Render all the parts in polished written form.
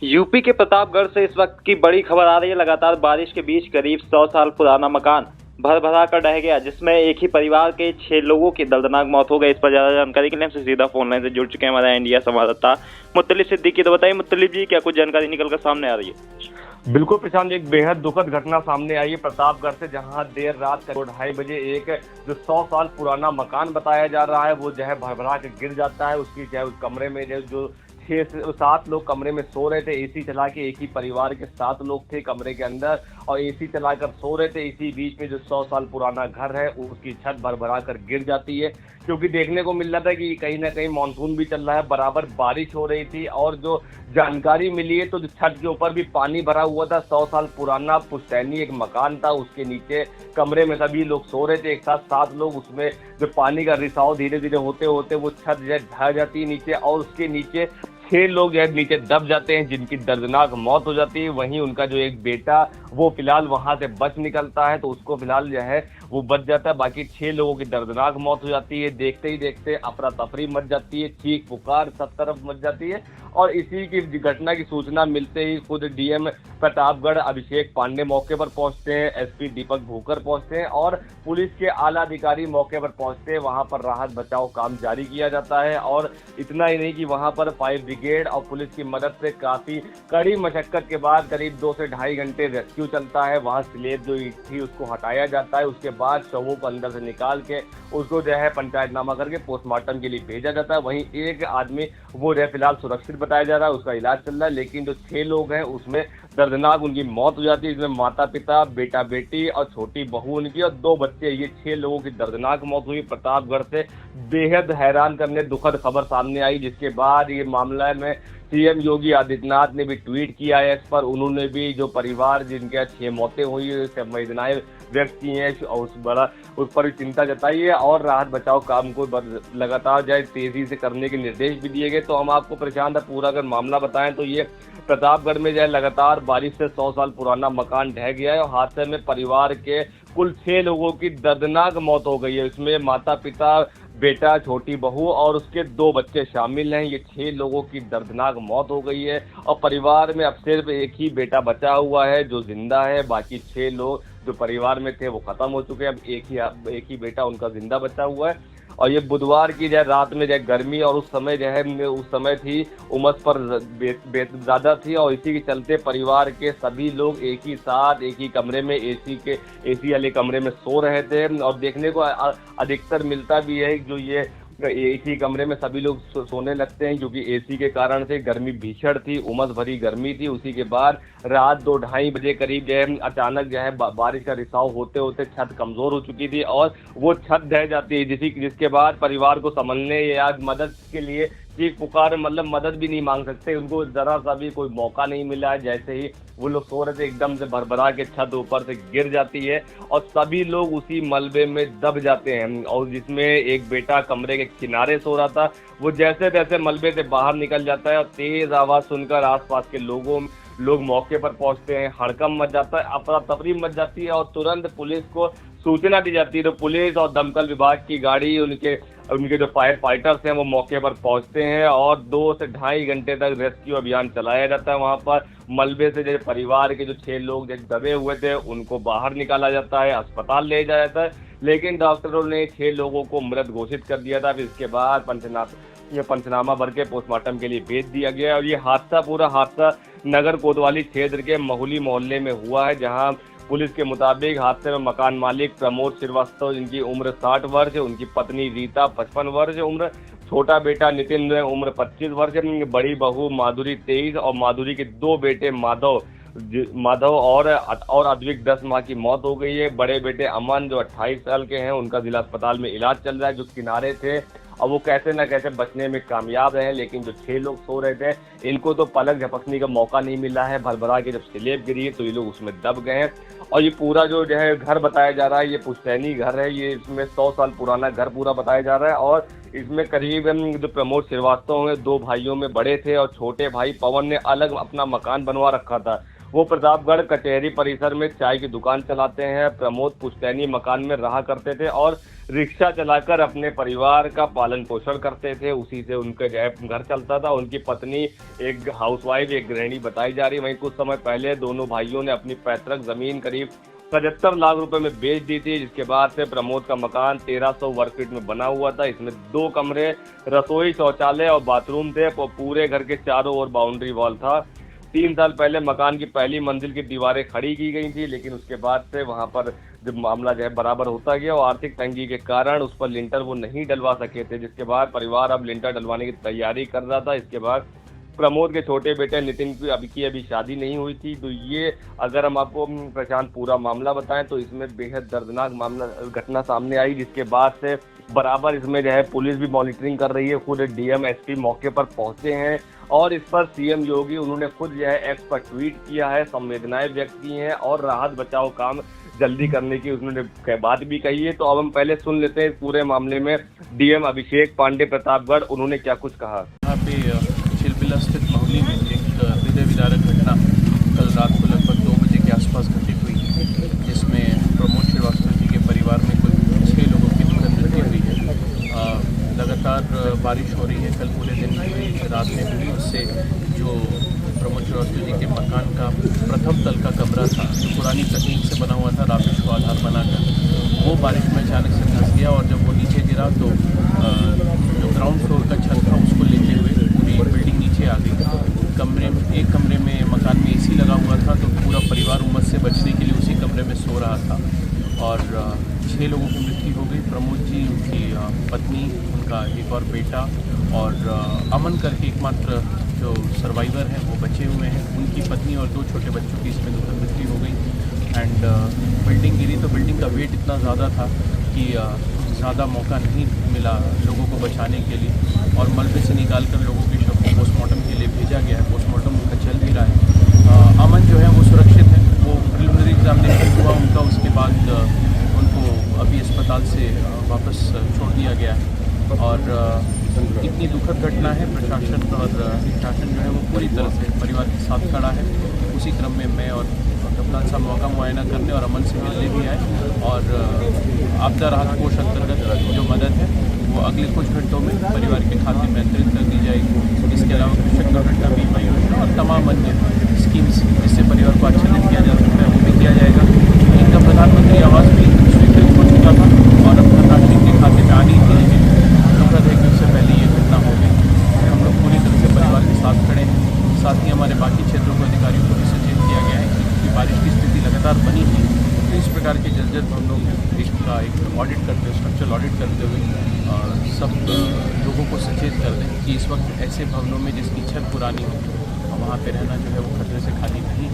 UP के प्रतापगढ़ से इस वक्त की बड़ी खबर आ रही है। लगातार बारिश के बीच करीब 100 साल पुराना मकान भर भरा कर ढह गया, जिसमें एक ही परिवार के 6 लोगों की दर्दनाक मौत हो गई। इस पर ज्यादा जानकारी के लिए हमसे सीधा फोन लाइन से जुड़ चुके हैं हमारे इंडिया संवाददाता मुत्तलिब सिद्दीकी। तो बताइए मुत्तलिब जी, क्या कुछ जानकारी निकलकर सामने आ रही है? बिल्कुल प्रशांत, एक बेहद दुखद घटना सामने आई है प्रतापगढ़ से, जहां देर रात करीब 2:30 बजे एक जो 100 साल पुराना मकान बताया जा रहा है वो जो है भरभरा के गिर जाता है। उसकी जो है उस कमरे में जो 6 से 7 लोग कमरे में सो रहे थे, एसी चला के। एक ही परिवार के 7 लोग थे कमरे के अंदर और एसी चलाकर सो रहे थे। इसी बीच में जो 100 साल पुराना घर है उसकी छत भरभरा कर गिर जाती है, क्योंकि देखने को मिल रहा था कि कहीं ना कहीं मानसून भी चल रहा है, बराबर बारिश हो रही थी। और जो जानकारी मिली है तो छत के ऊपर भी पानी भरा हुआ था। 100 साल पुराना पुश्तैनी एक मकान था, उसके नीचे कमरे में सभी लोग सो रहे थे, एक साथ 7 लोग। उसमें जो पानी का रिसाव धीरे धीरे होते होते वो छत जो है ढह जाती है नीचे, और उसके नीचे 6 लोग जो है नीचे दब जाते हैं, जिनकी दर्दनाक मौत हो जाती है। वहीं उनका जो एक बेटा वो फिलहाल वहां से बच निकलता है, तो उसको फिलहाल जो है वो बच जाता है। बाकी 6 लोगों की दर्दनाक मौत हो जाती है। देखते ही देखते अफरा तफरी मच जाती है, चीख पुकार सब तरफ मच जाती है। और इसी की घटना की सूचना मिलते ही खुद डीएम प्रतापगढ़ अभिषेक पांडे मौके पर पहुंचते हैं, एसपी दीपक भूकर पहुंचते हैं और पुलिस के आला अधिकारी मौके पर पहुंचते हैं। वहां पर राहत बचाव काम जारी किया जाता है। और इतना ही नहीं कि वहां पर फायर ब्रिगेड और पुलिस की मदद से काफी कड़ी मशक्कत के बाद करीब 2 से ढाई घंटे रेस्क्यू चलता है। वहां स्लेब जो ईंट थी उसको हटाया जाता है। उसके बाद शवों को अंदर से निकाल के उसको जो है पंचायतनामा करके पोस्टमार्टम के लिए भेजा जाता है। वहीं एक आदमी वो जो है फिलहाल सुरक्षित बताया जा रहा है, उसका इलाज चल रहा है। लेकिन जो 6 लोग हैं उसमें दर्दनाक उनकी मौत हो जाती है। इसमें माता पिता, बेटा बेटी और छोटी बहू उनकी और 2 बच्चे, ये 6 लोगों की दर्दनाक मौत हुई। प्रतापगढ़ से बेहद हैरान करने दुखद खबर सामने आई, जिसके बाद ये मामला में सीएम योगी आदित्यनाथ ने भी ट्वीट किया है इस पर। उन्होंने भी जो परिवार जिनके 6 मौतें हुई संवेदनाएं व्यक्त की हैं और उस पर चिंता जताई है और राहत बचाव काम को लगातार जो है तेजी से करने के निर्देश भी दिए गए। तो हम आपको प्रशांत पूरा अगर मामला बताएं तो ये प्रतापगढ़ में जो है लगातार बारिश से 100 साल पुराना मकान ढह गया है और हादसे में परिवार के कुल 6 लोगों की दर्दनाक मौत हो गई है। इसमें माता पिता, बेटा, छोटी बहू और उसके 2 बच्चे शामिल हैं। ये 6 लोगों की दर्दनाक मौत हो गई है और परिवार में अब सिर्फ एक ही बेटा बचा हुआ है जो जिंदा है। बाकी 6 लोग जो परिवार में थे वो खत्म हो चुके हैं। अब एक ही बेटा उनका जिंदा बचा हुआ है। और ये बुधवार की जो रात में जो गर्मी और उस समय थी उमस पर ज्यादा थी और इसी के चलते परिवार के सभी लोग एक ही साथ एक ही कमरे में एसी वाले कमरे में सो रहे थे। और देखने को अधिकतर मिलता भी है जो ये एक ही कमरे में सभी लोग सोने लगते हैं, क्योंकि एसी के कारण से गर्मी भीषण थी, उमस भरी गर्मी थी। उसी के बाद रात 2-2:30 बजे करीब जो है अचानक जो है बारिश का रिसाव होते होते छत कमजोर हो चुकी थी और वो छत ढह जाती है, जिसके बाद परिवार को संभलने या मदद के लिए चीख पुकार, मतलब मदद भी नहीं मांग सकते, उनको जरा सा भी कोई मौका नहीं मिला है। जैसे ही वो लोग सो रहे थे एकदम से भरभरा के छत ऊपर से गिर जाती है और सभी लोग उसी मलबे में दब जाते हैं। और जिसमें एक बेटा कमरे के किनारे सो रहा था वो जैसे तैसे मलबे से बाहर निकल जाता है और तेज आवाज सुनकर आसपास के लोग मौके पर पहुंचते हैं। हड़कंप मच जाता है, अफरा तफरी मच जाती है और तुरंत पुलिस को सूचना दी जाती है। तो पुलिस और दमकल विभाग की गाड़ी, उनके जो फायर फाइटर्स हैं वो मौके पर पहुंचते हैं और 2 से ढाई घंटे तक रेस्क्यू अभियान चलाया जाता है। वहां पर मलबे से जैसे परिवार के जो 6 लोग जैसे दबे हुए थे उनको बाहर निकाला जाता है, अस्पताल ले जाया जाता है। लेकिन डॉक्टरों ने 6 लोगों को मृत घोषित कर दिया था। फिर इसके बाद पंचनामा भर के पोस्टमार्टम के लिए भेज दिया गया। और ये पूरा हादसा नगर कोतवाली क्षेत्र के महुली मोहल्ले में हुआ है, जहां पुलिस के मुताबिक हादसे में मकान मालिक प्रमोद श्रीवास्तव, जिनकी उम्र 60 वर्ष है, उनकी पत्नी रीता 55 वर्ष उम्र, छोटा बेटा नितिन उम्र 25 वर्ष, बड़ी बहू माधुरी 23 और माधुरी के 2 बेटे माधव और अद्विक 10 माह की मौत हो गई है। बड़े बेटे अमन जो 28 साल के हैं, उनका जिला अस्पताल में इलाज चल रहा है। जो किनारे थे और वो कैसे न कैसे बचने में कामयाब रहे, लेकिन जो 6 लोग सो रहे थे इनको तो पलक झपकने का मौका नहीं मिला है। भरभरा के जब स्लेब गिरी है तो ये लोग उसमें दब गए हैं। और ये पूरा जो है घर बताया जा रहा है, ये पुश्तैनी घर है, ये इसमें 100 साल पुराना घर पूरा बताया जा रहा है। और इसमें करीब जो प्रमोद श्रीवास्तव हैं 2 भाइयों में बड़े थे और छोटे भाई पवन ने अलग अपना मकान बनवा रखा था। वो प्रतापगढ़ कचहरी परिसर में चाय की दुकान चलाते हैं। प्रमोद पुश्तैनी मकान में रहा करते थे और रिक्शा चलाकर अपने परिवार का पालन पोषण करते थे, उसी से उनका जो है घर चलता था। उनकी पत्नी एक हाउसवाइफ, एक गृहिणी बताई जा रही है। वहीं कुछ समय पहले दोनों भाइयों ने अपनी पैतृक जमीन करीब 75 लाख रुपए में बेच दी थी, जिसके बाद से प्रमोद का मकान 1300 वर्ग फीट में बना हुआ था। इसमें 2 कमरे, रसोई, शौचालय और बाथरूम थे। पूरे घर के चारों ओर बाउंड्री वॉल था। 3 साल पहले मकान की पहली मंजिल की दीवारें खड़ी की गई थी, लेकिन उसके बाद से वहां पर जब मामला जो है बराबर होता गया और आर्थिक तंगी के कारण उस पर लिंटर वो नहीं डलवा सके थे, जिसके बाद परिवार अब लिंटर डलवाने की तैयारी कर रहा था। इसके बाद प्रमोद के छोटे बेटे नितिन की अभी शादी नहीं हुई थी। तो ये अगर हम आपको प्रशांत पूरा मामला बताएं तो इसमें बेहद दर्दनाक मामला घटना सामने आई, जिसके बाद से बराबर इसमें जो है पुलिस भी मॉनिटरिंग कर रही है। खुद डीएम एसपी मौके पर पहुंचे हैं और इस पर सीएम योगी उन्होंने खुद जो है एक्स पर ट्वीट किया है, संवेदनाएं व्यक्त की हैं और राहत बचाव काम जल्दी करने की उन्होंने बात भी कही है। तो अब हम पहले सुन लेते हैं पूरे मामले में डीएम अभिषेक पांडे प्रतापगढ़ उन्होंने क्या कुछ कहा। यहाँ पे चिलबिला स्थित माहौली में एक हृदय विदारक घटना कल रात को लगभग 2 बजे के आसपास घटित हुई, जिसमें प्रमोद श्रीवास्तव जी के परिवार में कुल 6 लोगों की दुखद मृत्यु हुई है। लगातार बारिश हो रही है, कल पूरे दिन हुई, रात में हुई। उससे जो प्रमोद श्रीवास्तव जी के मकान का प्रथम तल का कमरा था, जो पुरानी तकनीक से बना हुआ था राबिश को आधार बनाकर, वो बारिश में अचानक से धंस गया और जब वो नीचे गिरा तो जो ग्राउंड फ्लोर का छत था उसको लेते हुए पूरी बिल्डिंग नीचे आ गई। एक कमरे में मकान में एसी लगा हुआ था, तो पूरा परिवार उमस से बचने के लिए उसी कमरे में सो रहा था और 6 लोगों की मृत्यु हो गई। प्रमोद जी, उनकी पत्नी, उनका एक और बेटा और अमन करके एकमात्र जो सर्वाइवर हैं वो बचे हुए हैं। उनकी पत्नी और 2 छोटे बच्चों की इसमें दुखद मृत्यु हो गई। एंड बिल्डिंग गिरी तो बिल्डिंग का वेट इतना ज़्यादा था कि ज़्यादा मौका नहीं मिला लोगों को बचाने के लिए और मलबे से निकालकर लोगों के शव को पोस्टमार्टम के लिए भेजा गया है। पोस्टमार्टम उनका चल भी रहा है। अमन जो है वो सुरक्षित है, वो प्रिलिमिनरी एग्जामिनेशन हुआ उनका, उसके बाद उनको अभी अस्पताल से वापस छोड़ दिया गया है। और इतनी दुखद घटना है, प्रशासन जो है वो पूरी तरह से परिवार के साथ खड़ा है। उसी क्रम में मैं और कप्तान साहब मौका मुआयना करने और अमन से मिलने भी आए और आपदा राहत कोष अंतर्गत जो मदद है वो अगले कुछ घंटों में परिवार के खाते में अंतरित कर दी जाएगी। इसके अलावा कृषक दुर्घटना बीमा योजना और तमाम अन्य स्कीम्स जिससे परिवार को आच्छादित किया जा सकता है वो भी किया जाएगा। इनका प्रधानमंत्री आवास भी स्वीकृत हो चुका था और अब धनराशि के खाते में आनी थी, लेकिन दुखद है कि उससे पहले ये घटना हो गई। हम लोग पूरी तरह से परिवार के साथ खड़े हैं। साथ ही हमारे बाकी क्षेत्रों के अधिकारियों को भी सचेत किया गया है कि बारिश की स्थिति लगातार बनी थी, तो इस प्रकार के जर्जर भवनों का एक ऑडिट करते हुए, स्ट्रक्चरल ऑडिट करते हुए सब लोगों को सचेत कर दें कि इस वक्त ऐसे भवनों में जिसकी छत पुरानी हो वहाँ पे रहना जो है वो खतरे से खाली नहीं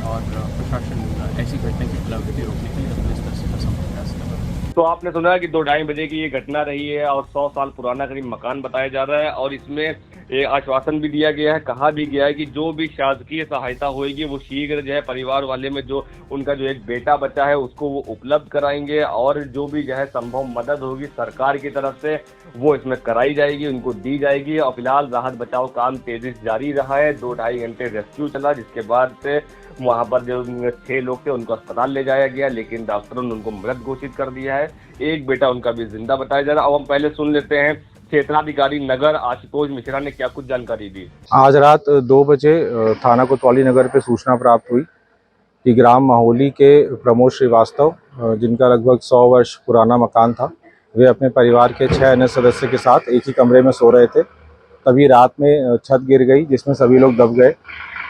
और प्रशासन ऐसी घटना की पुनरावृत्ति रोकने के लिए अपने स्तर से हरसंभव प्रयास कर रहा है। तो आपने सुना कि 2-2:30 बजे की ये घटना रही है और 100 साल पुराना करीब मकान बताया जा रहा है और इसमें एक आश्वासन भी दिया गया है, कहा भी गया है कि जो भी शासकीय सहायता होगी वो शीघ्र जो है परिवार वाले में जो उनका जो एक बेटा बचा है उसको वो उपलब्ध कराएंगे और जो भी जो है संभव मदद होगी सरकार की तरफ से वो इसमें कराई जाएगी, उनको दी जाएगी। और फिलहाल राहत बचाव काम तेजी से जारी रहा है। 2-2.5 घंटे रेस्क्यू चला, जिसके बाद से वहाँ पर जो 6 लोग थे उनको अस्पताल ले जाया गया, लेकिन डॉक्टरों ने उनको मृत घोषित कर दिया है। एक बेटा उनका भी जिंदा बताया जा रहा है। अब हम पहले सुन लेते हैं क्षेत्राधिकारी नगर आशुतोष मिश्रा ने क्या कुछ जानकारी दी। आज रात 2 बजे थाना कोतवाली नगर पे सूचना प्राप्त हुई कि ग्राम माहौली के प्रमोद श्रीवास्तव, जिनका लगभग 100 वर्ष पुराना मकान था, वे अपने परिवार के 6 अन्य सदस्य के साथ एक ही कमरे में सो रहे थे। तभी रात में छत गिर गई जिसमें सभी लोग दब गए।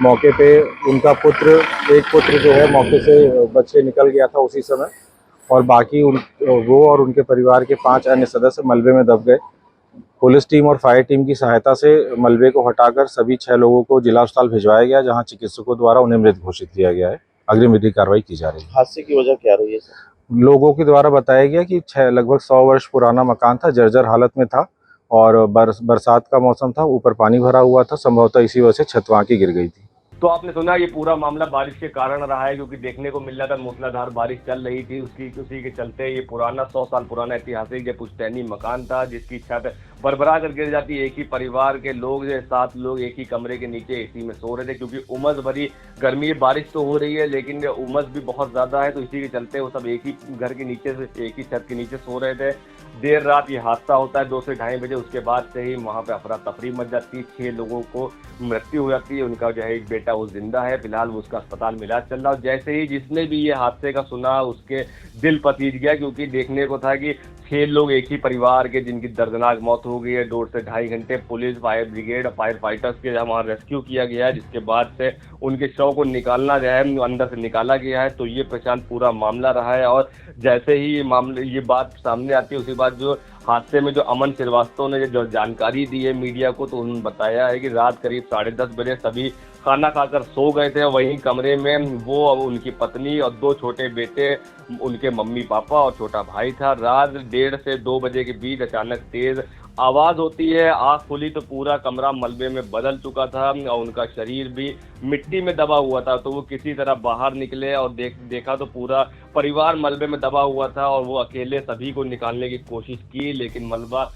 मौके पे उनका एक पुत्र जो है मौके से बच के निकल गया था उसी समय और बाकी वो और उनके परिवार के 5 अन्य सदस्य मलबे में दब गए। पुलिस टीम और फायर टीम की सहायता से मलबे को हटाकर सभी 6 लोगों को जिला अस्पताल भिजवाया गया, जहां चिकित्सकों द्वारा उन्हें मृत घोषित किया गया है। अग्रिम विधिक कार्रवाई की जा रही है। हादसे की वजह क्या रही है सर? लोगों के द्वारा बताया गया कि लगभग 100 वर्ष पुराना मकान था, जर्जर हालत में था और बरसात का मौसम था, ऊपर पानी भरा हुआ था, संभवतः इसी वजह से छत वहां की गिर गई थी। तो आपने सुना ये पूरा मामला बारिश के कारण रहा है, क्योंकि देखने को मिल रहा था मूसलाधार बारिश चल रही थी, उसी के चलते ये पुराना 100 साल पुराना ऐतिहासिक जो पुश्तैनी मकान था जिसकी छत भरभरा कर गिर जाती है। एक ही परिवार के लोग 7 लोग एक ही कमरे के नीचे एसी में सो रहे थे, क्योंकि उमस भरी गर्मी, बारिश तो हो रही है लेकिन उमस भी बहुत ज्यादा है, तो इसी के चलते वो सब एक ही घर के नीचे से एक ही छत के नीचे सो रहे थे। देर रात ये हादसा होता है 2 से ढाई बजे। उसके बाद से ही वहाँ पे अफरा तफरी मच जाती है। 6 लोगों को मृत्यु हो जाती है। उनका जो है एक बेटा वो जिंदा है, फिलहाल वो उसका अस्पताल में इलाज चल रहा है। जैसे ही जिसने भी ये हादसे का सुना उसके दिल पसीज गया, क्योंकि देखने को था कि 6 लोग एक ही परिवार के जिनकी दर्दनाक मौत हो गई है। 2 से ढाई घंटे police, fire brigade, fire fighters के वहाँ रेस्क्यू किया गया है, जिसके बाद से उनके शव को निकालना जो है अंदर से निकाला गया है। तो ये प्रशांत पूरा मामला रहा है। और जैसे ही ये बात सामने आती है, उसी बात जो हादसे में जो अमन श्रीवास्तव ने जो जानकारी दी है मीडिया को, तो उन्होंने बताया है कि रात करीब 10:30 बजे सभी खाना खाकर सो गए थे। वहीं कमरे में वो, उनकी पत्नी और 2 छोटे बेटे, उनके मम्मी पापा और छोटा भाई था। रात 1:30 से 2 बजे के बीच अचानक तेज आवाज होती है। आँख खुली तो पूरा कमरा मलबे में बदल चुका था और उनका शरीर भी मिट्टी में दबा हुआ था। तो वो किसी तरह बाहर निकले और देखा तो पूरा परिवार मलबे में दबा हुआ था। और वो अकेले सभी को निकालने की कोशिश की, लेकिन मलबा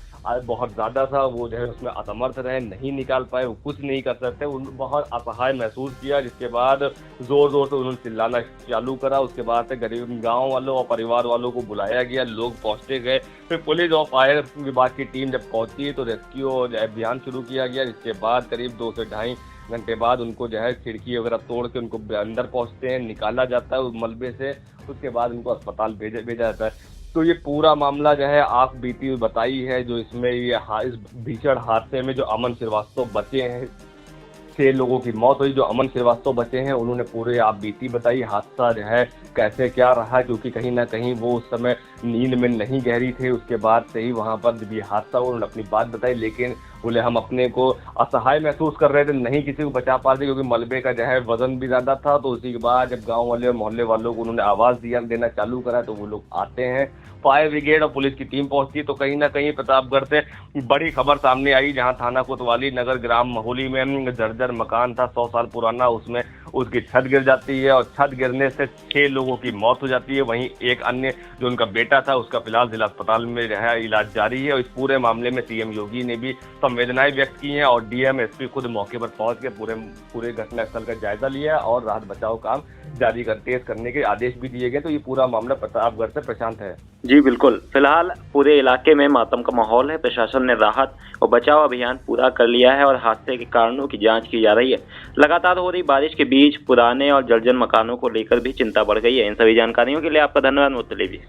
बहुत ज़्यादा था। वो जो है उसमें असमर्थ रहे, नहीं निकाल पाए, वो कुछ नहीं कर सकते। उन्होंने बहुत असहाय महसूस किया, जिसके बाद ज़ोर ज़ोर से उन्होंने चिल्लाना चालू करा। उसके बाद से गरीब गांव वालों और परिवार वालों को बुलाया गया, लोग पहुंचते गए। फिर पुलिस और फायर विभाग की टीम जब पहुंची तो रेस्क्यू अभियान शुरू किया गया, जिसके बाद करीब 2 से ढाई घंटे बाद उनको जो है खिड़की वगैरह तोड़ के उनको अंदर पहुंचते हैं, निकाला जाता है उस मलबे से। उसके बाद उनको अस्पताल भेजा जाता है। तो ये पूरा मामला जो है आंख बीती हुई बताई है, जो इसमें इस भीषण हादसे में जो अमन श्रीवास्तव बचे हैं, 6 लोगों की मौत हुई। जो अमन श्रीवास्तव बचे हैं उन्होंने पूरे आप बीती बताई, हादसा जो है कैसे क्या रहा, क्योंकि कहीं ना कहीं वो उस समय नींद में नहीं गहरी थे। उसके बाद से ही वहाँ पर भी हादसा हुआ। उन्होंने अपनी बात बताई, लेकिन बोले हम अपने को असहाय महसूस कर रहे थे, नहीं किसी को बचा पा रहे, क्योंकि मलबे का जो है वजन भी ज़्यादा था। तो उसी के बाद जब गाँव वाले और मोहल्ले वालों को उन्होंने आवाज़ देना चालू करा, तो वो लोग आते हैं। फायर ब्रिगेड और पुलिस की टीम पहुंचती, तो कहीं ना कहीं प्रतापगढ़ से बड़ी खबर सामने आई, जहां थाना कोतवाली नगर ग्राम महोली में जर्जर मकान था 100 साल पुराना, उसमें उसकी छत गिर जाती है और छत गिरने से 6 लोगों की मौत हो जाती है। वहीं एक अन्य जो उनका बेटा था उसका फिलहाल जिला अस्पताल में रहा, इलाज जारी है। और इस पूरे मामले में सीएम योगी ने भी संवेदनाएं व्यक्त की हैं और डीएम एसपी खुद मौके पर पहुंच के पूरे घटनास्थल का जायजा लिया और राहत बचाव काम जारी तेज करने के आदेश भी दिए गए। तो ये पूरा मामला प्रतापगढ़ से प्रशांत है। जी बिल्कुल, फिलहाल पूरे इलाके में मातम का माहौल है। प्रशासन ने राहत और बचाव अभियान पूरा कर लिया है और हादसे के कारणों की जांच की जा रही है। लगातार हो रही बारिश के बीच पुराने और जर्जर मकानों को लेकर भी चिंता बढ़ गई है। इन सभी जानकारियों के लिए आपका धन्यवाद मुतलिब।